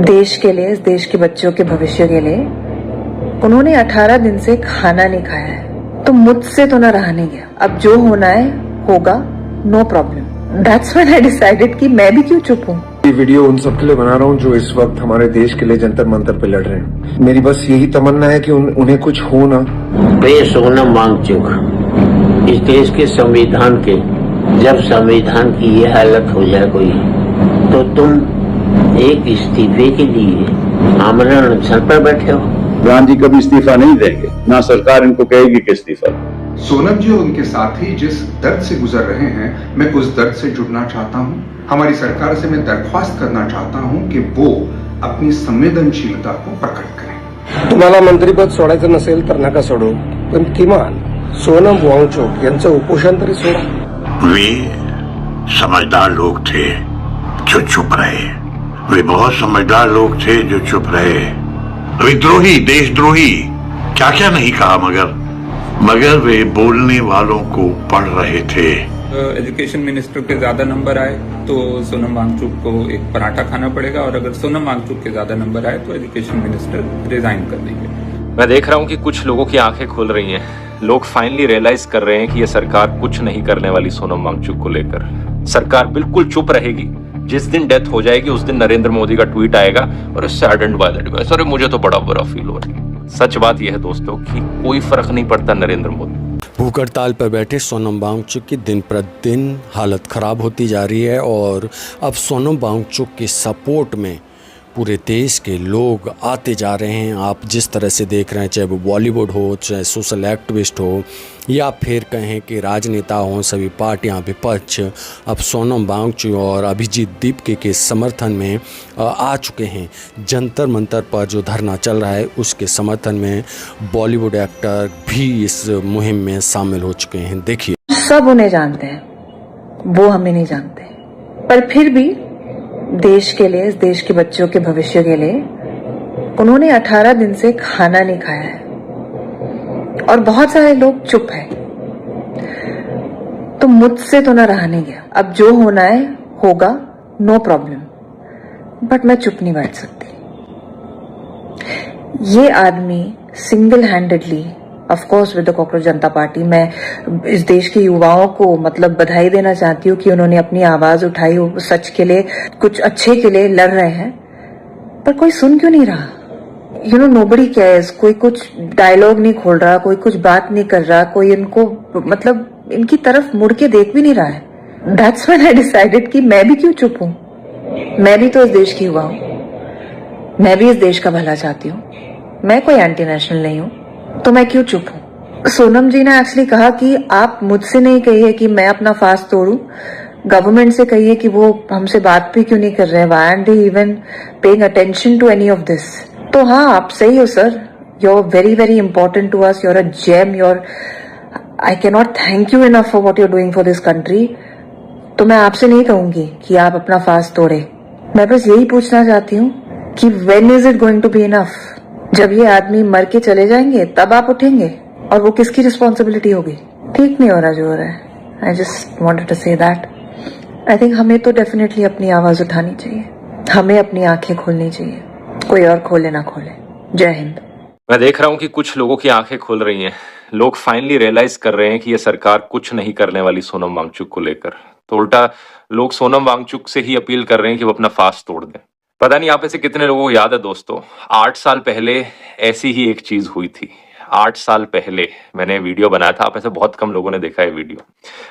देश के लिए, इस देश के बच्चों के भविष्य के लिए उन्होंने 18 दिन से खाना नहीं खाया है, तो मुझसे तो ना रहा नहीं गया। अब जो होना है होगा, no problem. That's when I decided कि मैं भी क्यों चुप हूँ। ये वीडियो उन सब के लिए बना रहा हूँ जो इस वक्त हमारे देश के लिए जंतर मंतर पे लड़ रहे हैं। मेरी बस यही तमन्ना है कि उन्हें कुछ हो ना। सोनम वांगचुक, इस देश के संविधान के, जब संविधान की ये हालत हो जाए कोई, तो तुम एक इस्तीफे के लिए आमरण अनशन पर बैठे हो। गांधी कभी इस्तीफा नहीं देंगे, ना सरकार इनको कहेगी कि इस्तीफा। सोनम जी और उनके साथी जिस दर्द से गुजर रहे हैं, मैं उस दर्द से जुड़ना चाहता हूं। हमारी सरकार से मैं दरख्वास्त करना चाहता हूं कि वो अपनी संवेदनशीलता को प्रकट करें। तुम्हाला मंत्रीपद सोडायचं नसेल तर नका सोडू, पण किमान सोनम वांगचुक यांचं उपोषण तरी सोडा। वे समझदार लोग थे जो चुप रहे। वे बहुत समझदार लोग थे जो चुप रहे। विद्रोही, देशद्रोही, क्या क्या नहीं कहा, मगर वे बोलने वालों को पढ़ रहे थे। एजुकेशन मिनिस्टर के ज्यादा नंबर आए तो सोनम वांगचुक को एक पराठा खाना पड़ेगा, और अगर सोनम वांगचुक के ज्यादा नंबर आए तो एजुकेशन मिनिस्टर रिजाइन कर देंगे। मैं देख रहा हूँ कि कुछ लोगों की आंखें खुल रही हैं। लोग फाइनली रियलाइज कर रहे हैं कि ये सरकार कुछ नहीं करने वाली सोनम वांगचुक को लेकर। सरकार बिल्कुल चुप रहेगी। जिस दिन डेथ हो जाएगी उस दिन नरेंद्र मोदी का ट्वीट आएगा और सैडन्ड बाय द डिवाइस। अरे मुझे तो बड़ा बुरा फील हो रहा है। सच बात यह है दोस्तों कि कोई फर्क नहीं पड़ता नरेंद्र मोदी। भूख हड़ताल पर बैठे सोनम वांगचुक की दिन प्रतिदिन हालत खराब होती जा रही है, और अब सोनम वांगचुक के सपोर्ट में पूरे देश के लोग आते जा रहे हैं। आप जिस तरह से देख रहे हैं, चाहे वो बॉलीवुड हो, चाहे सोशल एक्टिविस्ट हो, या फिर कहें कि राजनेता हों, सभी पार्टियां विपक्ष अब सोनम वांगचुक और अभिजीत दीपके के समर्थन में आ चुके हैं। जंतर मंतर पर जो धरना चल रहा है उसके समर्थन में बॉलीवुड एक्टर भी इस मुहिम में शामिल हो चुके हैं। देखिए, सब उन्हें जानते हैं, वो हमें नहीं जानते, पर फिर भी देश के लिए, इस देश के बच्चों के भविष्य के लिए उन्होंने 18 दिन से खाना नहीं खाया है, और बहुत सारे लोग चुप हैं। तो मुझसे तो ना रहा नहीं गया। अब जो होना है होगा, नो प्रॉब्लम। बट मैं चुप नहीं बैठ सकती। ये आदमी single handedly, of course with the cockroach Janata party, मैं इस देश के युवाओं को मतलब बधाई देना चाहती हूँ कि उन्होंने अपनी आवाज उठाई, सच के लिए, कुछ अच्छे के लिए लड़ रहे हैं। पर कोई सुन क्यों नहीं रहा? You know, nobody cares. कोई कुछ डायलॉग नहीं खोल रहा, कोई कुछ बात नहीं कर रहा, कोई इनको मतलब इनकी तरफ मुड़ के देख भी नहीं रहा है। दैट्स व्हेन आई डिसाइडेड कि मैं भी क्यों चुप हूँ। मैं भी तो इस देश की युवा हूँ, मैं भी इस देश का भला चाहती हूँ। मैं कोई एंटी नेशनल नहीं हूँ, तो मैं क्यों चुप हूँ? सोनम जी ने एक्चुअली कहा कि आप मुझसे नहीं कहिए कि मैं अपना फास्ट तोड़ूं, गवर्नमेंट से कहिए कि वो हमसे बात भी क्यों नहीं कर रहे हैं। Why aren't they even paying attention to any of this? तो हाँ, आप सही हो sir, you are very very important to us, you are a gem, you are, I can not thank you enough for what you are doing for this country. तो मैं आपसे नहीं कहूंगी कि आप अपना फास्ट तोड़े। मैं बस यही पूछना चाहती हूँ कि when is it going to be enough? जब ये आदमी मर के चले जाएंगे तब आप उठेंगे, और वो किसकी रिस्पॉन्सिबिलिटी होगी? ठीक नहीं हो रहा जो हो रहा है। I just wanted to say that. I think हमें तो डेफिनेटली अपनी आवाज उठानी चाहिए, हमें अपनी आंखें खोलनी चाहिए, कोई और खोले ना खोले। जय हिंद। मैं देख रहा हूँ कि कुछ लोगों की आंखें खुल रही हैं। लोग फाइनली रियलाइज कर रहे हैं कि ये सरकार कुछ नहीं करने वाली सोनम वांगचुक को लेकर। तो उल्टा लोग सोनम वांगचुक से ही अपील कर रहे हैं कि वो अपना फास्ट तोड़ दें। पता नहीं आप ऐसे कितने लोगों को याद है दोस्तों, 8 साल पहले ऐसी ही एक चीज हुई थी। 8 साल पहले मैंने वीडियो बनाया था, आप ऐसे बहुत कम लोगों ने देखा है वीडियो।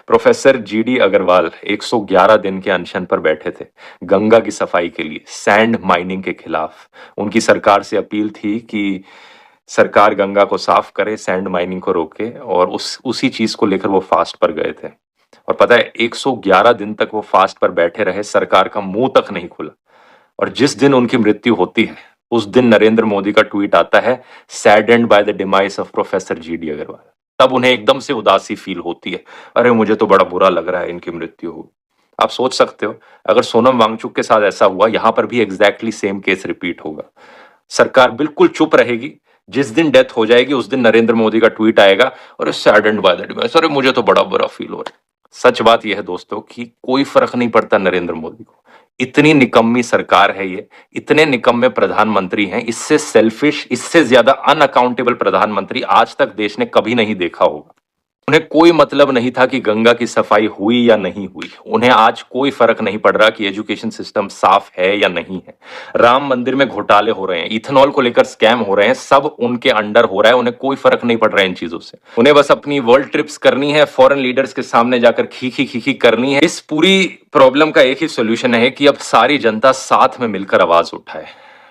प्रोफेसर जीडी अग्रवाल 111 दिन के अनशन पर बैठे थे गंगा की सफाई के लिए, सैंड माइनिंग के खिलाफ। उनकी सरकार से अपील थी कि सरकार गंगा को साफ करे, सैंड माइनिंग को रोके, और उसी चीज को लेकर वो फास्ट पर गए थे। और पता है 111 दिन तक वो फास्ट पर बैठे रहे, सरकार का मुंह तक नहीं खुला। और जिस दिन उनकी मृत्यु होती है उस दिन नरेंद्र मोदी का ट्वीट आता है, saddened by the demise of professor GD Agarwal. तब उन्हें एकदम से उदासी फील होती है, अरे मुझे तो बड़ा बुरा लग रहा है इनकी मृत्यु हुई। आप सोच सकते हो अगर सोनम वांगचुक के साथ ऐसा हुआ, यहां पर भी एग्जैक्टली सेम केस रिपीट होगा। सरकार बिल्कुल चुप रहेगी। जिस दिन डेथ हो जाएगी उस दिन नरेंद्र मोदी का ट्वीट आएगा और सैडेंड बाय द डिवाइस। अरे मुझे तो बड़ा बुरा फील हो रहा है। सच बात यह है दोस्तों कि कोई फर्क नहीं पड़ता नरेंद्र मोदी को। इतनी निकम्मी सरकार है ये, इतने निकम्मे प्रधानमंत्री हैं, इससे सेल्फिश, इससे ज्यादा अनअकाउंटेबल प्रधानमंत्री आज तक देश ने कभी नहीं देखा होगा। उन्हें कोई मतलब नहीं था कि गंगा की सफाई हुई या नहीं हुई। उन्हें आज कोई फर्क नहीं पड़ रहा कि एजुकेशन सिस्टम साफ है या नहीं है। राम मंदिर में घोटाले हो रहे हैं, इथेनॉल को लेकर स्कैम हो रहे हैं, सब उनके अंडर हो रहा है। उन्हें कोई फर्क नहीं पड़ रहा है इन चीजों से। उन्हें बस अपनी वर्ल्ड ट्रिप्स करनी है, फॉरेन लीडर्स के सामने जाकर खीखी खीखी करनी है। इस पूरी प्रॉब्लम का एक ही सोल्यूशन है कि अब सारी जनता साथ में मिलकर आवाज उठाए।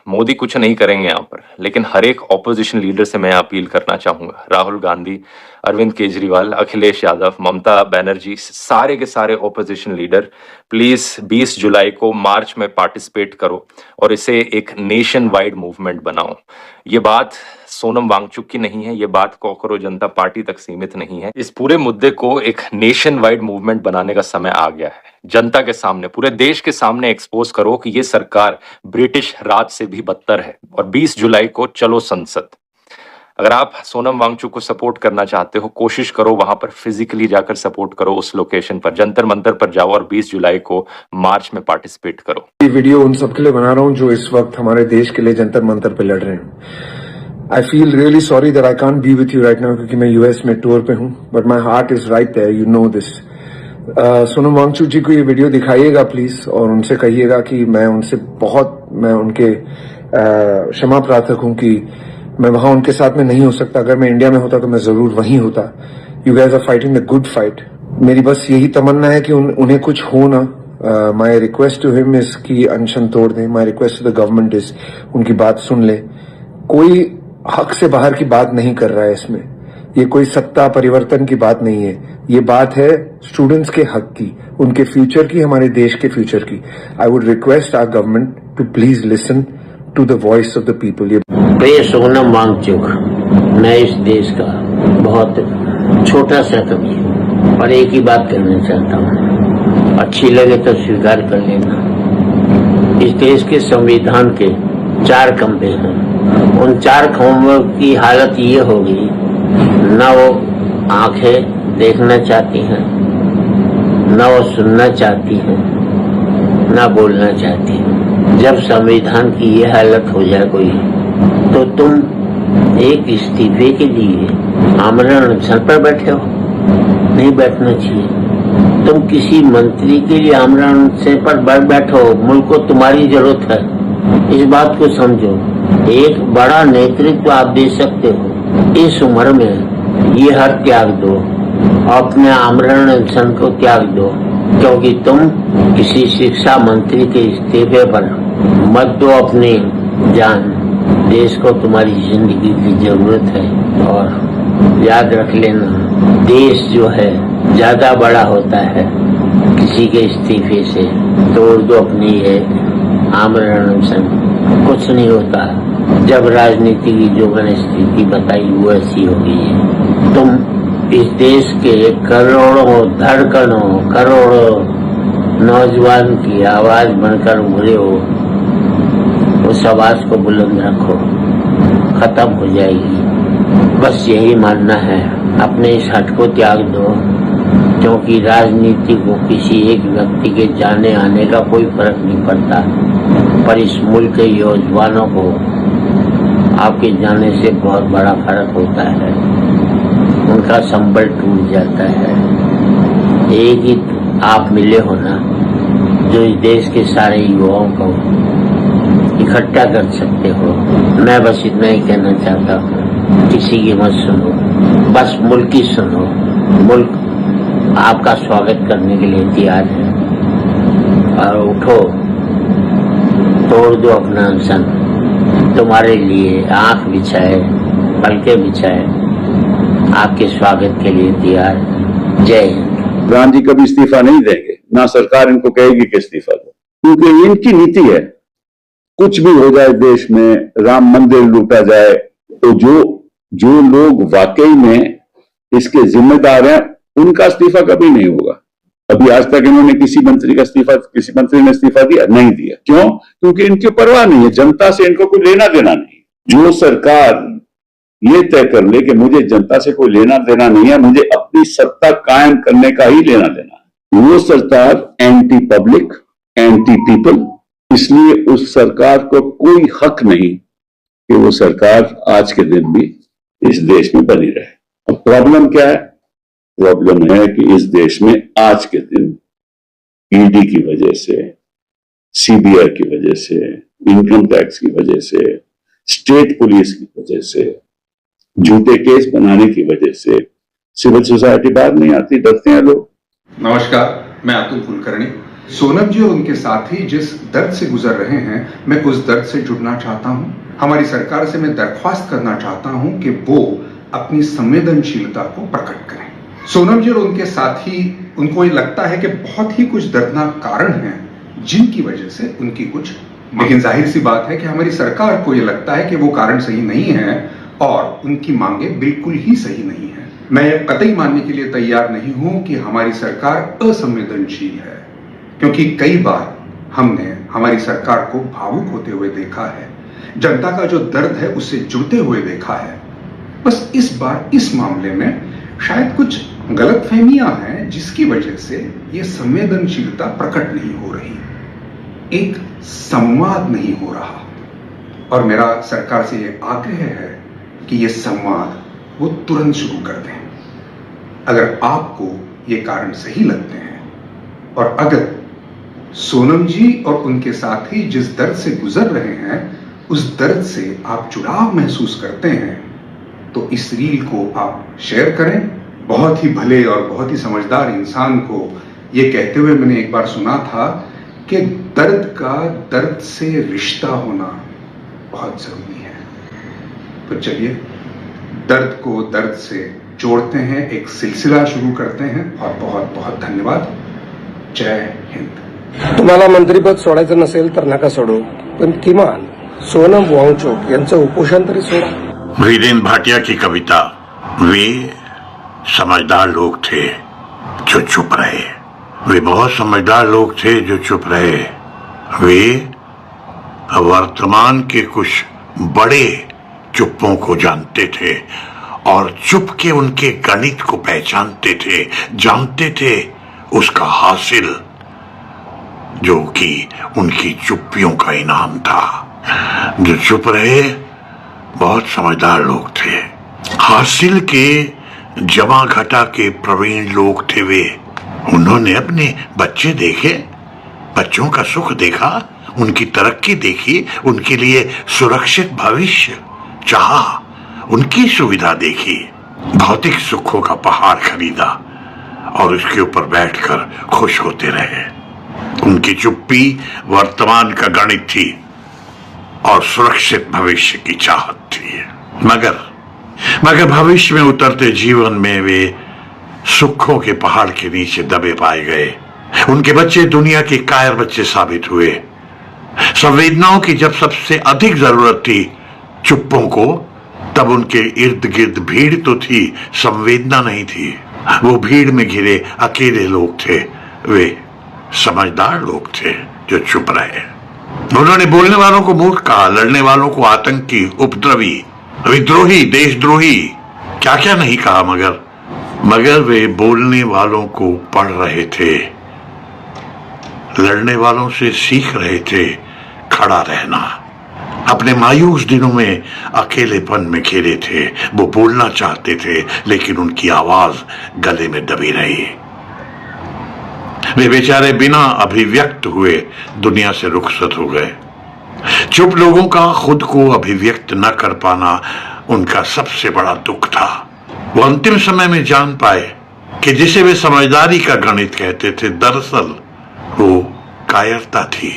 मोदी कुछ नहीं करेंगे यहाँ पर, लेकिन हर एक ऑपोजिशन लीडर से मैं अपील करना चाहूंगा, राहुल गांधी, अरविंद केजरीवाल, अखिलेश यादव, ममता बनर्जी, सारे के सारे ऑपोजिशन लीडर, प्लीज 20 जुलाई को मार्च में पार्टिसिपेट करो और इसे एक नेशन वाइड मूवमेंट बनाओ। ये बात सोनम वांगचुक की नहीं है, ये बात कॉकरोच जनता पार्टी तक सीमित नहीं है। इस पूरे मुद्दे को एक नेशन वाइड मूवमेंट बनाने का समय आ गया है। जनता के सामने, पूरे देश के सामने एक्सपोज करो कि ये सरकार ब्रिटिश राज से भी बदतर है। और 20 जुलाई को चलो संसद। अगर आप सोनम वांगचुक को सपोर्ट करना चाहते हो, कोशिश करो वहां पर फिजिकली जाकर सपोर्ट करो, उस लोकेशन पर, जंतर मंतर पर जाओ और 20 जुलाई को मार्च में पार्टिसिपेट करो। ये वीडियो उन सबके लिए बना रहा हूँ जो इस वक्त हमारे देश के लिए जंतर मंतर पे लड़ रहे हैं। I feel really sorry that I can't be with you right now, क्योंकि मैं यूएस में टूर पे हूँ, but my heart is right there, you know this. Sonam Wangchuk ji को ये वीडियो दिखाइएगा प्लीज, और उनसे कहिएगा कि मैं उनके क्षमा प्रार्थक हूं कि मैं वहां उनके साथ में नहीं हो सकता। अगर मैं इंडिया में होता तो मैं जरूर वहीं होता। You guys are fighting the good fight. मेरी बस यही तमन्ना है कि उन्हें कुछ हो ना। My request to him is कि अनशन तोड़ दें। My request to the government is उनकी बात सुन ले। कोई हक से बाहर की बात नहीं कर रहा है इसमें। ये कोई सत्ता परिवर्तन की बात नहीं है, ये बात है स्टूडेंट्स के हक की, उनके फ्यूचर की, हमारे देश के फ्यूचर की। I would request our government to please listen to the voice of the people. प्रिय सोनम वांगचुक, मैं इस देश का बहुत छोटा सा कवि हूँ और एक ही बात कहना चाहता हूँ, अच्छी लगे तो स्वीकार कर लेना। इस देश के संविधान के 4 खंभे हैं। उन 4 खंभों की हालत ये होगी, न वो आंखें देखना चाहती हैं, न वो सुनना चाहती हैं, न बोलना चाहती हैं। जब संविधान की ये हालत हो जाए कोई, तो तुम एक इस्तीफे के लिए आमरण अनशन पर बैठे हो। नहीं बैठना चाहिए। तुम किसी मंत्री के लिए आमरण अनशन पर बैठो, मुल्क को तुम्हारी जरूरत है। इस बात को समझो। एक बड़ा नेतृत्व आप दे सकते हो। इस उम्र में ये हर त्याग दो, अपने आमरण अनशन को त्याग दो, क्योंकि तुम किसी शिक्षा मंत्री के इस्तीफे पर मत दो अपनी जान। देश को तुम्हारी जिंदगी की जरूरत है। और याद रख लेना, देश जो है ज्यादा बड़ा होता है किसी के इस्तीफे से। तोड़ दो अपनी ये आमरण अनशन, कुछ नहीं होता। जब राजनीति की जो मैंने स्थिति बताई वो ऐसी हो गई है। तुम इस देश के करोड़ों धड़कनों, करोड़ों नौजवान की आवाज बनकर उभरे हो। उस आवाज को बुलंद रखो, खत्म हो जाएगी। बस यही मानना है। अपने इस हट को त्याग दो, क्योंकि राजनीति को किसी एक व्यक्ति के जाने आने का कोई फर्क नहीं पड़ता, पर इस मुल्क के नौजवानों को आपके जाने से बहुत बड़ा फर्क होता है। उनका संबल टूट जाता है। एक ही आप मिले हो ना, जो इस देश के सारे युवाओं को इकट्ठा कर सकते हो। मैं बस इतना ही कहना चाहता हूँ, किसी की मत सुनो, बस मुल्क की सुनो। मुल्क आपका स्वागत करने के लिए तैयार है। और उठो, तोड़ दो अपना अनशन। तुम्हारे लिए आंख बिछाए, पलके बिछाए, आपके स्वागत के लिए तैयार है। जय हिंद। गांधी कभी इस्तीफा नहीं देंगे, ना सरकार इनको कहेगी कि इस्तीफा दो, क्योंकि इनकी नीति है कुछ भी हो जाए देश में, राम मंदिर लूटा जाए, तो जो लोग वाकई में इसके जिम्मेदार हैं उनका इस्तीफा कभी नहीं होगा। अभी आज तक इन्होंने किसी मंत्री ने इस्तीफा दिया नहीं दिया। क्यों? क्योंकि इनकी परवाह नहीं है, जनता से इनको कोई लेना देना नहीं। जो सरकार ये तय कर ले कि मुझे जनता से कोई लेना देना नहीं है, मुझे अपनी सत्ता कायम करने का ही लेना देना है, वो सरकार एंटी पब्लिक, एंटी पीपल, इसलिए उस सरकार को कोई हक नहीं कि वो सरकार आज के दिन भी इस देश में बनी रहे। अब प्रॉब्लम क्या है? प्रॉब्लम है कि इस देश में आज के दिन ईडी की वजह से, सीबीआई की वजह से, इनकम टैक्स की वजह से, स्टेट पुलिस की वजह से, झूठे केस बनाने की वजह से सिविल सोसाइटी बाहर नहीं आती, डरते हैं लोग। नमस्कार, मैं अतुल कुलकर्णी। सोनम जी और उनके साथी जिस दर्द से गुजर रहे हैं, मैं उस दर्द से जुड़ना चाहता हूं। हमारी सरकार से मैं दरख्वास्त करना चाहता हूं कि वो अपनी संवेदनशीलता को प्रकट करें। सोनम जी और उनके साथी, उनको ये लगता है कि बहुत ही कुछ दर्दनाक कारण हैं जिनकी वजह से उनकी कुछ, लेकिन जाहिर सी बात है कि हमारी सरकार को ये लगता है कि वो कारण सही नहीं है और उनकी मांगे बिल्कुल ही सही नहीं है। मैं कतई मानने के लिए तैयार नहीं हूं कि हमारी सरकार असंवेदनशील है, क्योंकि कई बार हमने हमारी सरकार को भावुक होते हुए देखा है, जनता का जो दर्द है उससे जुड़ते हुए देखा है। बस इस बार इस मामले में शायद कुछ गलतफहमियां हैं जिसकी वजह से यह संवेदनशीलता प्रकट नहीं हो रही, एक संवाद नहीं हो रहा। और मेरा सरकार से यह आग्रह है कि यह संवाद वो तुरंत शुरू कर दें। अगर आपको ये कारण सही लगते हैं और अगर सोनम जी और उनके साथी जिस दर्द से गुजर रहे हैं उस दर्द से आप जुड़ाव महसूस करते हैं, तो इस रील को आप शेयर करें। बहुत ही भले और बहुत ही समझदार इंसान को ये कहते हुए मैंने एक बार सुना था कि दर्द का दर्द से रिश्ता होना बहुत जरूरी है। तो चलिए दर्द को दर्द से जोड़ते हैं, एक सिलसिला शुरू करते हैं। और बहुत बहुत धन्यवाद। जय हिंद। तुम्हाला मंत्रिपद सोडायचं नसेल तर नका सोडू, पण किमान सोनम वांगचुक यांचं उपोषण तरी सोडा। वीरेंद्र भाटिया की कविता, वे समझदार लोग थे जो चुप रहे। वे बहुत समझदार लोग थे जो चुप रहे। वे वर्तमान के कुछ बड़े चुप्पों को जानते थे और चुप के उनके गणित को पहचानते थे, जानते थे उसका हासिल, जो कि उनकी चुप्पियों का इनाम था। जो चुप रहे बहुत समझदार लोग थे, हासिल के जमा घटा के प्रवीण लोग थे वे। उन्होंने अपने बच्चे देखे, बच्चों का सुख देखा, उनकी तरक्की देखी, उनके लिए सुरक्षित भविष्य चाहा, उनकी सुविधा देखी, भौतिक सुखों का पहाड़ खरीदा और उसके ऊपर बैठकर खुश होते रहे। उनकी चुप्पी वर्तमान का गणित थी और सुरक्षित भविष्य की चाहत थी। मगर भविष्य में उतरते जीवन में वे सुखों के पहाड़ के नीचे दबे पाए गए। उनके बच्चे दुनिया के कायर बच्चे साबित हुए। संवेदनाओं की जब सबसे अधिक जरूरत थी चुप्पों को, तब उनके इर्द गिर्द भीड़ तो थी, संवेदना नहीं थी। वो भीड़ में घिरे अकेले लोग थे। वे समझदार लोग थे जो चुप रहे। उन्होंने बोलने वालों को मूर्ख कहा, लड़ने वालों को आतंकी, उपद्रवी, विद्रोही, देशद्रोही, क्या क्या नहीं कहा, मगर वे बोलने वालों को पढ़ रहे थे, लड़ने वालों से सीख रहे थे खड़ा रहना। अपने मायूस दिनों में अकेलेपन में घिरे थे। वो बोलना चाहते थे लेकिन उनकी आवाज गले में दबी रही। वे बेचारे बिना अभिव्यक्त हुए दुनिया से रुखसत हो गए। चुप लोगों का खुद को अभिव्यक्त न कर पाना उनका सबसे बड़ा दुख था। वो अंतिम समय में जान पाए कि जिसे वे समझदारी का गणित कहते थे, दरअसल वो कायरता थी।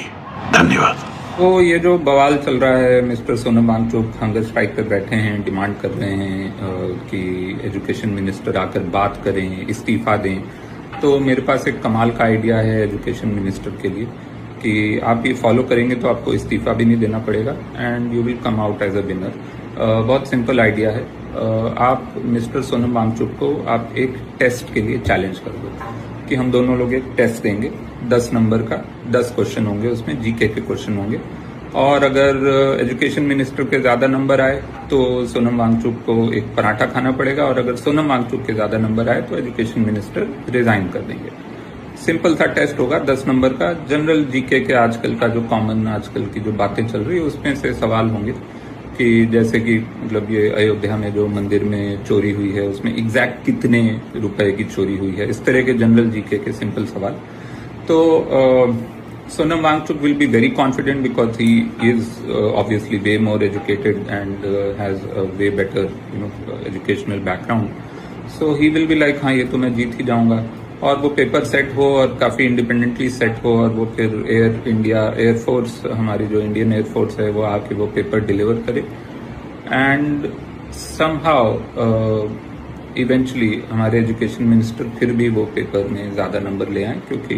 धन्यवाद। तो ये जो बवाल चल रहा है, mister Sonam Wangchuk hunger strike पर बैठे हैं, डिमांड कर रहे हैं कि एजुकेशन मिनिस्टर आकर बात करें, इस्तीफा दें। तो मेरे पास एक कमाल का आइडिया है एजुकेशन मिनिस्टर के लिए कि आप ये फॉलो करेंगे तो आपको इस्तीफा भी नहीं देना पड़ेगा and you will come out as a winner. बहुत सिंपल आइडिया है। आप मिस्टर सोनम वांगचुक को आप एक टेस्ट के लिए चैलेंज कर दो कि हम दोनों लोग एक टेस्ट देंगे 10 नंबर का, 10 क्वेश्चन होंगे, उसमें जीके के क्वेश्चन होंगे और अगर एजुकेशन मिनिस्टर के ज्यादा नंबर आए तो सोनम वांगचुक को एक पराठा खाना पड़ेगा और अगर सोनम वांगचुक के ज्यादा नंबर आए तो एजुकेशन मिनिस्टर रिजाइन कर देंगे। सिंपल सा टेस्ट होगा 10 नंबर का, जनरल जीके के आजकल का जो कॉमन आजकल की जो बातें चल रही है उसमें से सवाल होंगे कि जैसे कि मतलब ये अयोध्या में जो मंदिर में चोरी हुई है उसमें एग्जैक्ट कितने रुपए की चोरी हुई है, इस तरह के जनरल जीके के सिंपल सवाल। तो Sonam Wangchuk will be very confident because he is obviously way more educated and has a way better educational background. So he will be like हाँ ये तो मैं जीत ही जाऊंगा, और वो पेपर सेट हो और काफी इंडिपेंडेंटली सेट हो, और वो फिर एयरफोर्स हमारी जो इंडियन एयरफोर्स है वो आके वो पेपर डिलीवर करे एंड समहाउ इवेंचुअली हमारे एजुकेशन मिनिस्टर फिर भी वो पेपर में ज्यादा नंबर ले आए, क्योंकि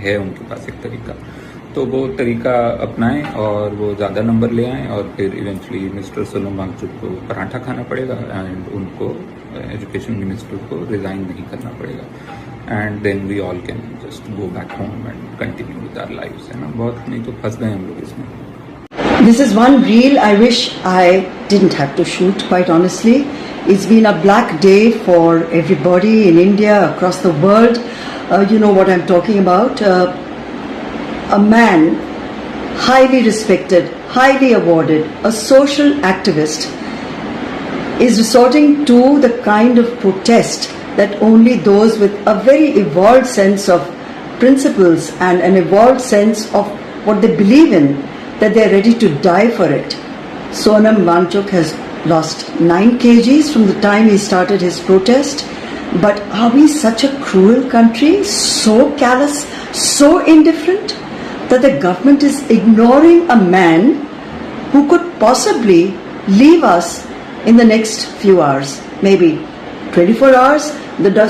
है उनके पास एक तरीका, तो वो तरीका अपनाएं और वो ज़्यादा नंबर ले आएं, और फिर इवेंचुअली मिस्टर सोनम वांगचुक को पराठा खाना पड़ेगा एंड उनको एजुकेशन मिनिस्टर को रिजाइन नहीं करना पड़ेगा and then we all can just go back home and continue with our lives, है ना। बहुत नहीं तो फंस गए हम लोग इसमें। This is one reel I wish I didn't have to shoot, quite honestly. It's been a black day for everybody in India, across the world. You know what I'm talking about. A man, highly respected, highly awarded, a social activist, is resorting to the kind of protest that only those with a very evolved sense of principles and an evolved sense of what they believe in, that they're ready to die for it. Sonam Wangchuk has lost 9 kgs from the time he started his protest. But are we such a cruel country, so callous, so indifferent, that the government is ignoring a man who could possibly leave us in the next few hours? Maybe 24 hours,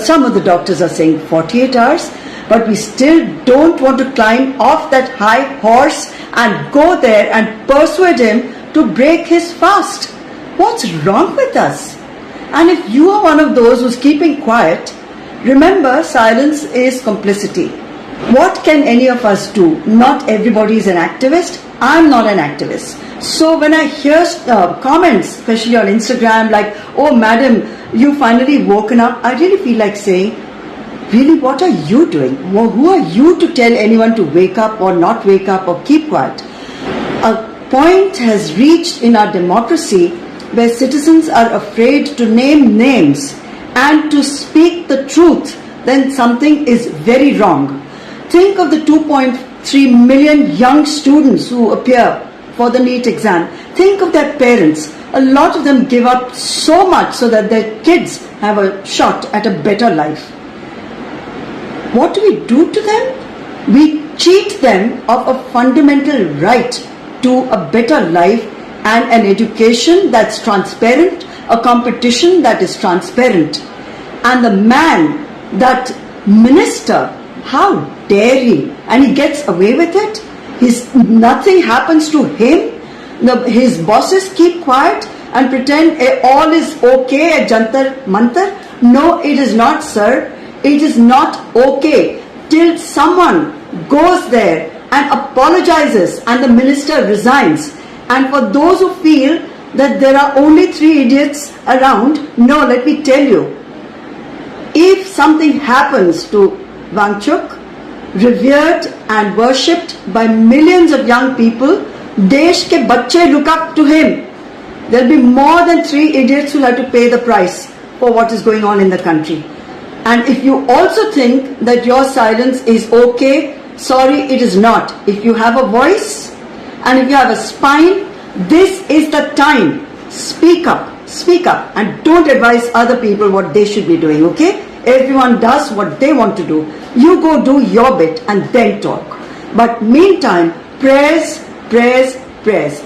some of the doctors are saying 48 hours, but we still don't want to climb off that high horse and go there and persuade him to break his fast. What's wrong with us? And if you are one of those who's keeping quiet, remember, silence is complicity. What can any of us do? Not everybody is an activist. I'm not an activist. So when I hear comments, especially on Instagram, like, oh madam, you finally woken up, I really feel like saying, really, what are you doing? Who are you to tell anyone to wake up or not wake up or keep quiet? A point has reached in our democracy where citizens are afraid to name names and to speak the truth, then something is very wrong. Think of the 2.3 million young students who appear for the NEET exam. Think of their parents. A lot of them give up so much so that their kids have a shot at a better life. What do we do to them? We cheat them of a fundamental right to a better life and an education that's transparent, a competition that is transparent. And the man, that minister, how dare he? And he gets away with it. Nothing happens to him. His bosses keep quiet and pretend all is okay at Jantar Mantar. No, it is not, sir. It is not okay till someone goes there and apologizes and the minister resigns. And for those who feel that there are only 3 idiots around, no, let me tell you, if something happens to Wangchuk, revered and worshipped by millions of young people, desh ke bacche look up to him. There'll be more than 3 idiots who'll have to pay the price for what is going on in the country. And if you also think that your silence is okay, sorry, it is not. If you have a voice, and if you have a spine, this is the time. Speak up, and don't advise other people what they should be doing, okay? Everyone does what they want to do. You go do your bit and then talk. But meantime, prayers, prayers, prayers.